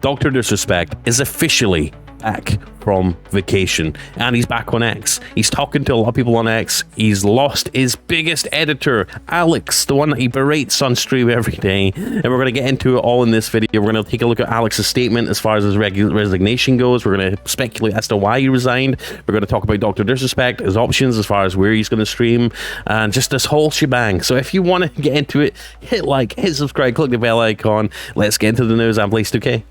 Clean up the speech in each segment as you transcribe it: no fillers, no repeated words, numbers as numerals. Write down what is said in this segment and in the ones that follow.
Dr. Disrespect is officially back from vacation, and he's back on X. He's talking to a lot of people on X. He's lost his biggest editor, Alex, the one that he berates on stream every day, and we're going to get into it all in this video. We're going to take a look at Alex's statement as far as his resignation goes. We're going to speculate as to why he resigned. We're going to talk about Dr. Disrespect, his options as far as where he's going to stream, and just this whole shebang. So if you want to get into it, hit like, hit subscribe, click the bell icon. Let's get into the news. I'm Blaze2K.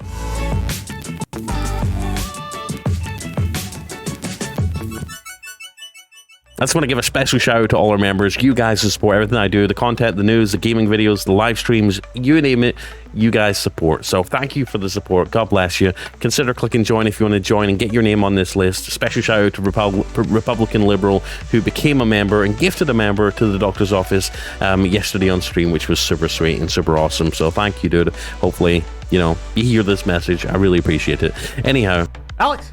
I just want to give a special shout out to all our members. You guys support everything I do, the content, the news, the gaming videos, the live streams, you name it, you guys support. So thank you for the support. God bless you. Consider clicking join if you want to join and get your name on this list. Special shout out to Republican Liberal, who became a member and gifted a member to the doctor's office yesterday on stream, which was super sweet and super awesome. So thank you, dude. Hopefully, you know, you hear this message. I really appreciate it. Anyhow, Alex,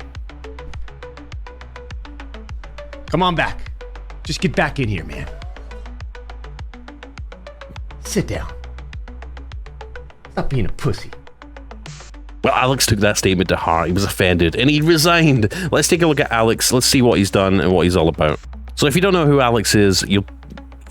come on back. Just get back in here, man. Sit down. Stop being a pussy. well, Alex took that statement to heart. He was offended and he resigned. Let's take a look at Alex. Let's see what he's done and what he's all about. So if you don't know who Alex is,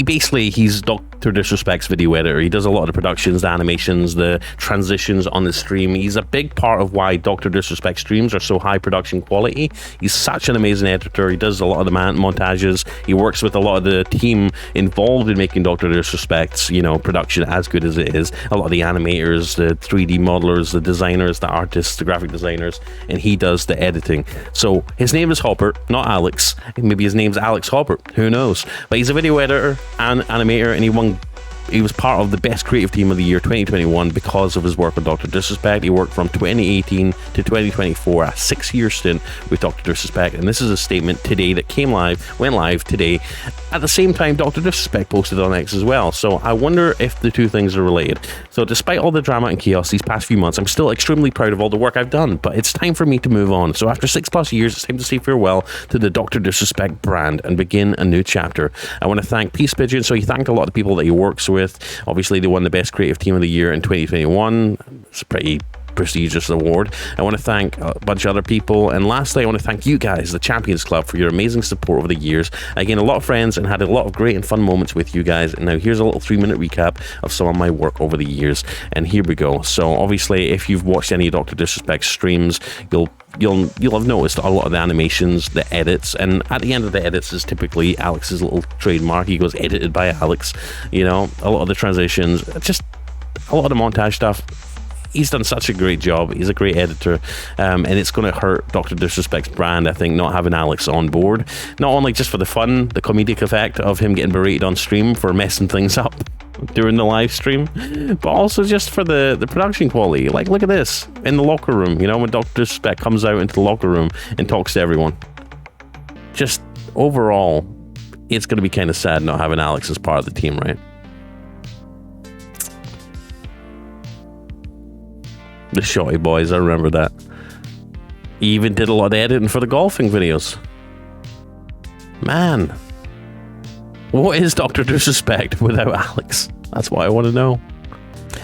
he's Dr. Disrespect's video editor. He does a lot of the productions, the animations, the transitions on the stream. He's a big part of why Dr. Disrespect streams are so high production quality. He's such an amazing editor. He does a lot of the montages. He works with a lot of the team involved in making Dr. Disrespect's, production as good as it is. A lot of the animators, the 3D modelers, the designers, the artists, the graphic designers, and he does the editing. So his name is Hobert, not Alex. Maybe his name's Alex Hobert. Who knows? But he's a video editor and animator, and he was part of the best creative team of the year 2021 because of his work with Dr. Disrespect. He worked from 2018 to 2024, a 6-year stint with Dr. Disrespect, and this is a statement today that went live today. At the same time, Dr. Disrespect posted on X as well, so I wonder if the two things are related. So despite all the drama and chaos these past few months, I'm still extremely proud of all the work I've done, but it's time for me to move on. So after 6+ years, it's time to say farewell to the Dr. Disrespect brand and begin a new chapter. I want to thank Peace Pigeon. So he thanked a lot of the people that he works with. Obviously, they won the best creative team of the year in 2021. It's a pretty prestigious award. I want to thank a bunch of other people, and lastly I want to thank you guys, the Champions Club, for your amazing support over the years. I gained a lot of friends and had a lot of great and fun moments with you guys, and now here's a little 3-minute recap of some of my work over the years, and here we go. So obviously, if you've watched any of Dr. Disrespect streams, you'll have noticed a lot of the animations, the edits, and at the end of the edits is typically Alex's little trademark. He goes edited by Alex. A lot of the transitions, just a lot of the montage stuff. He's done such a great job. He's a great editor, and it's going to hurt Dr. Disrespect's brand, I think, not having Alex on board. Not only just for the fun, the comedic effect of him getting berated on stream for messing things up during the live stream, but also just for the production quality. Like, look at this in the locker room, when Dr. Disrespect comes out into the locker room and talks to everyone. Just overall, it's going to be kind of sad not having Alex as part of the team, right? The Shoutout boys, I remember that. He even did a lot of editing for the golfing videos. Man, what is Dr. Disrespect without Alex? That's what I want to know.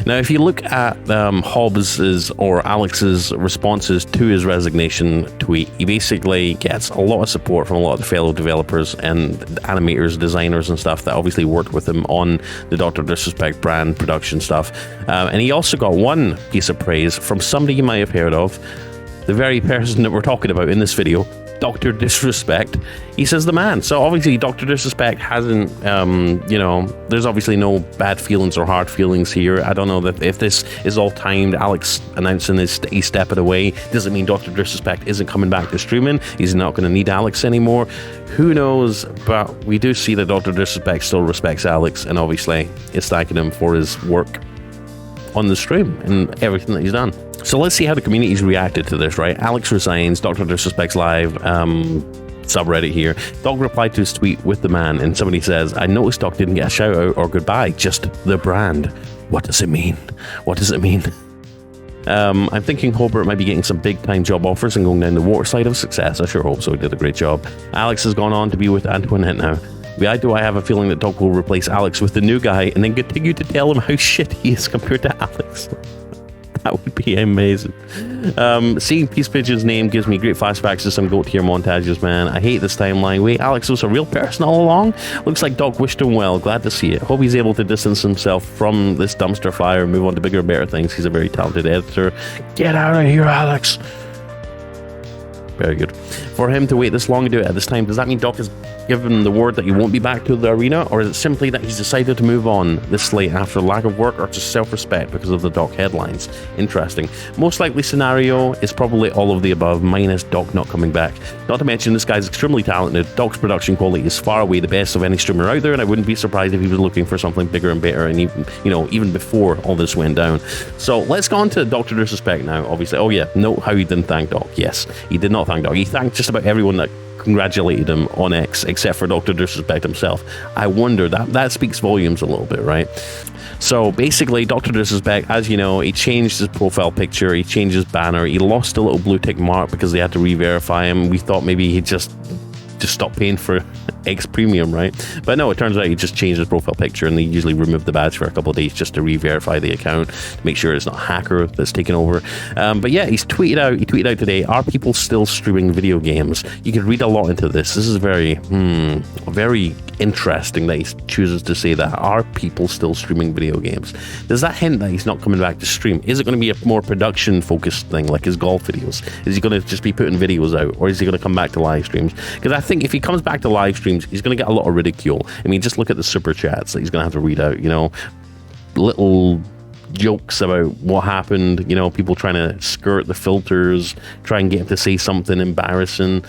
Now, if you look at Hobbs's or Alex's responses to his resignation tweet, he basically gets a lot of support from a lot of the fellow developers and animators, designers and stuff that obviously worked with him on the Dr. Disrespect brand production stuff. And he also got one piece of praise from somebody you might have heard of, the very person that we're talking about in this video, Dr. Disrespect. He says the man. So obviously Dr. Disrespect hasn't, there's obviously no bad feelings or hard feelings here. I don't know that if this is all timed. Alex announcing he's stepping away doesn't mean Dr. Disrespect isn't coming back to streaming. He's not going to need Alex anymore. Who knows? But we do see that Dr. Disrespect still respects Alex, and obviously is thanking him for his work on the stream and everything that he's done. So let's see how the community's reacted to this, right? Alex resigns, Dr. Disrespect's live subreddit here. Dog replied to his tweet with the man, and somebody says, I noticed Doc didn't get a shout out or goodbye, just the brand. What does it mean? What does it mean? I'm thinking Hobert might be getting some big time job offers and going down the water side of success. I sure hope so. He did a great job. Alex has gone on to be with Antoinette now. Why do I have a feeling that Doc will replace Alex with the new guy and then continue to tell him how shit he is compared to Alex? That would be amazing. Seeing Peace Pigeon's name gives me great flashbacks to some GOAT tier montages, man. I hate this timeline. Wait, Alex was a real person all along? Looks like Doc wished him well. Glad to see it. Hope he's able to distance himself from this dumpster fire and move on to bigger and better things. He's a very talented editor. Get out of here, Alex. Very good. For him to wait this long to do it at this time, does that mean Doc has given the word that he won't be back to the arena, or is it simply that he's decided to move on this late after lack of work or just self-respect because of the Doc headlines? Interesting. Most likely scenario is probably all of the above, minus Doc not coming back. Not to mention, this guy's extremely talented. Doc's production quality is far away the best of any streamer out there, and I wouldn't be surprised if he was looking for something bigger and better, and even, even before all this went down. So let's go on to Dr. Disrespect now, obviously. Oh yeah, note how he didn't thank Doc. Yes, he did not thank Doc. He thanked just about everyone that congratulated him on X, except for Dr. Disrespect himself. I wonder, that speaks volumes a little bit, right? So basically, Dr. Disrespect, as you know, he changed his profile picture, he changed his banner, he lost a little blue tick mark because they had to re-verify him. We thought maybe he'd just stop paying for X Premium, right? But no, it turns out he just changed his profile picture, and they usually remove the badge for a couple of days just to re-verify the account, to make sure it's not a hacker that's taken over. But yeah, he tweeted out today, are people still streaming video games? You could read a lot into this. This is very interesting that he chooses to say that. Are people still streaming video games? Does that hint that he's not coming back to stream? Is it going to be a more production focused thing like his golf videos? Is he going to just be putting videos out, or is he going to come back to live streams? Because I think if he comes back to live streams, he's going to get a lot of ridicule. I mean, just look at the super chats that he's going to have to read out, little jokes about what happened, people trying to skirt the filters, try and get him to say something embarrassing,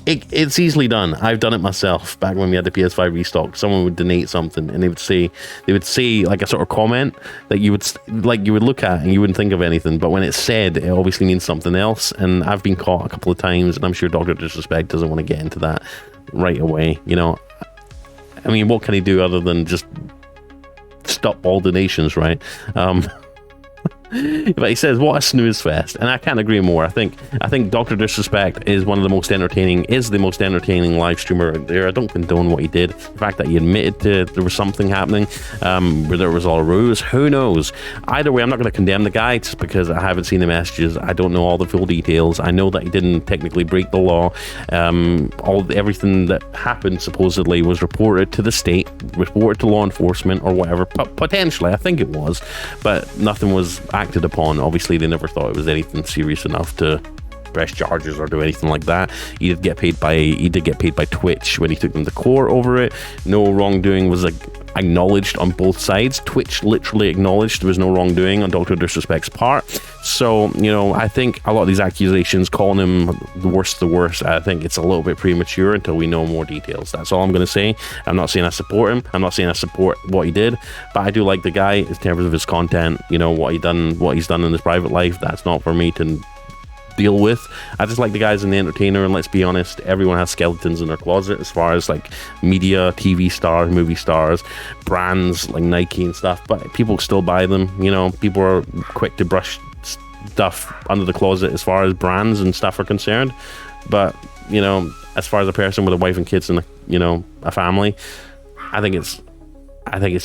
It's easily done. I've done it myself back when we had the PS5 restock. Someone would donate something and they would say like a sort of comment that you would look at and you wouldn't think of anything, but when it's said, it obviously means something else. And I've been caught a couple of times, and I'm sure Dr. Disrespect doesn't want to get into that right away. I mean, what can he do other than just stop all donations, right? But he says, what a snooze fest, and I can't agree more. I think Dr. Disrespect is the most entertaining live streamer out there. I don't condone what he did. The fact that he admitted there was something happening, whether it was all a ruse, who knows? Either way, I'm not going to condemn the guy just because I haven't seen the messages. I don't know all the full details. I know that he didn't technically break the law. Everything that happened supposedly was reported to the state, reported to law enforcement or whatever. Potentially, I think it was, but nothing was acted upon. Obviously, they never thought it was anything serious enough to press charges or do anything like that. He did get paid by Twitch when he took them to court over it. No wrongdoing was acknowledged on both sides. Twitch literally acknowledged there was no wrongdoing on Dr. Disrespect's part. So, I think a lot of these accusations, calling him the worst, I think it's a little bit premature until we know more details. That's all I'm going to say. I'm not saying I support him. I'm not saying I support what he did, but I do like the guy in terms of his content. What he's done in his private life. That's not for me to deal with. I just like the guys in the entertainer, and let's be honest, everyone has skeletons in their closet as far as like media, TV stars, movie stars, brands like Nike and stuff, but people still buy them. People are quick to brush stuff under the closet as far as brands and stuff are concerned, but as far as a person with a wife and kids and a family, I think it's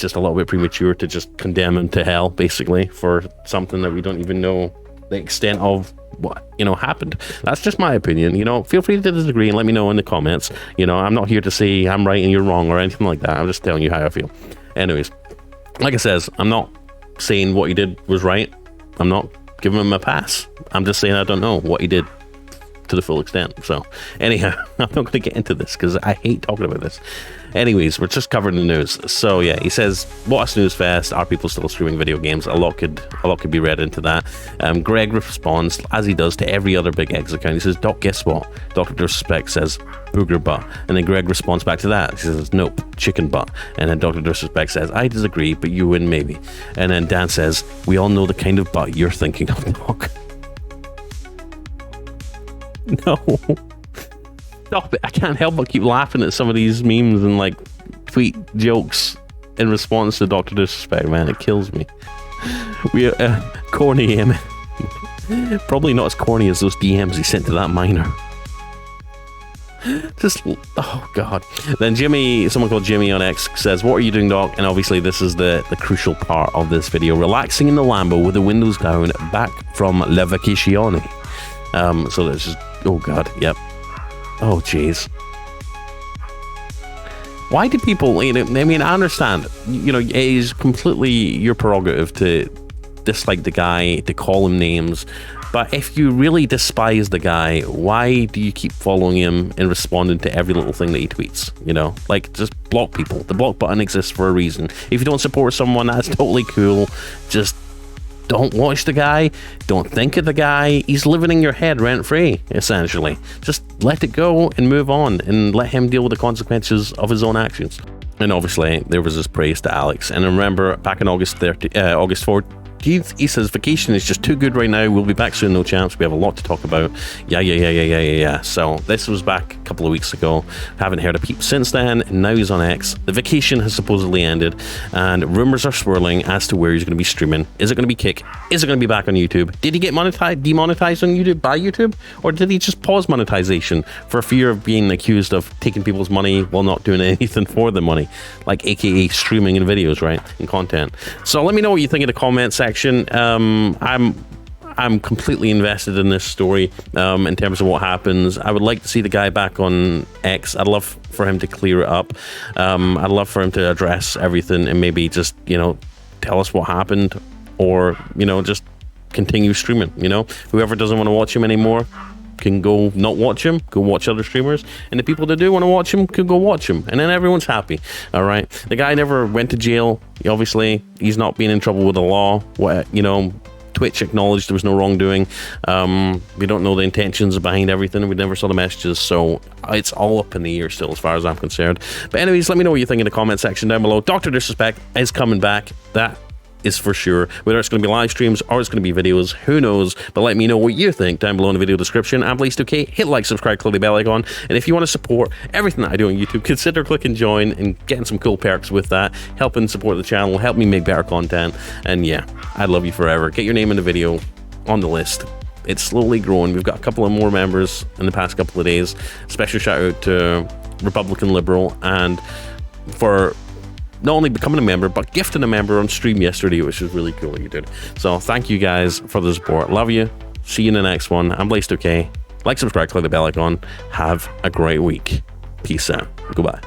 just a little bit premature to just condemn him to hell basically for something that we don't even know the extent of what happened. That's just my opinion. Feel free to disagree and let me know in the comments. I'm not here to say I'm right and you're wrong or anything like that. I'm just telling you how I feel. Anyways, like I says, I'm not saying what he did was right. I'm not giving him a pass. I'm just saying I don't know what he did to the full extent. So anyhow, I'm not going to get into this because I hate talking about this. Anyways, we're just covering the news. So yeah, he says, what a snooze fest. Are people still streaming video games? A lot could be read into that. Greg responds, as he does to every other big X account. He says, Doc, guess what? Dr. Disrespect says, booger butt. And then Greg responds back to that. He says, nope, chicken butt. And then Dr. Disrespect says, I disagree, but you win maybe. And then Dan says, we all know the kind of butt you're thinking of, Doc. No. Stop it. I can't help but keep laughing at some of these memes and like tweet jokes in response to Dr. Disrespect, man. It kills me. We are corny, probably not as corny as those DMs he sent to that minor. Just, oh God. Then Jimmy, someone called Jimmy on X says, what are you doing, Doc? And obviously this is the crucial part of this video. Relaxing in the Lambo with the windows down, back from La Vacazione. So that's just, oh God, yep. Oh jeez. Why do people, I mean, I understand, it is completely your prerogative to dislike the guy, to call him names, but if you really despise the guy, why do you keep following him and responding to every little thing that he tweets? Like, just block people. The block button exists for a reason. If you don't support someone, that's totally cool. Just don't watch the guy. Don't think of the guy. He's living in your head rent-free, essentially. Just let it go and move on and let him deal with the consequences of his own actions. And obviously, there was this praise to Alex. And remember, back on August 4th, he says, vacation is just too good right now. We'll be back soon, no chance. We have a lot to talk about. Yeah. So this was back a couple of weeks ago. Haven't heard a peep since then. And now he's on X. The vacation has supposedly ended, and rumors are swirling as to where he's going to be streaming. Is it going to be Kick? Is it going to be back on YouTube? Did he get demonetized on YouTube by YouTube? Or did he just pause monetization for fear of being accused of taking people's money while not doing anything for the money? Like AKA streaming and videos, right? And content. So let me know what you think in the comment section. I'm completely invested in this story in terms of what happens. I would like to see the guy back on X. I'd love for him to clear it up. I'd love for him to address everything and maybe just, tell us what happened, or, just continue streaming. Whoever doesn't want to watch him anymore can go not watch him, go watch other streamers, and the people that do want to watch him can go watch him, and then everyone's happy. All right, the guy never went to jail. Obviously, he's not being in trouble with the law. Twitch acknowledged there was no wrongdoing. We don't know the intentions behind everything. We never saw the messages, so it's all up in the air still as far as I'm concerned. But anyways, let me know what you think in the comment section down below. Dr. Disrespect is coming back. That is for sure. Whether it's going to be live streams or it's going to be videos, who knows? But let me know what you think down below in the video description. I'm Blaze2K. Hit like, subscribe, click the bell icon. And if you want to support everything that I do on YouTube, consider clicking join and getting some cool perks with that, helping support the channel, help me make better content. And yeah, I love you forever. Get your name in the video on the list. It's slowly growing. We've got a couple of more members in the past couple of days. Special shout out to Republican Liberal, and for not only becoming a member, but gifting a member on stream yesterday, which was really cool that you did. So thank you guys for the support. Love you. See you in the next one. I'm Blaze2K. Like, subscribe, click the bell icon. Have a great week. Peace out. Goodbye.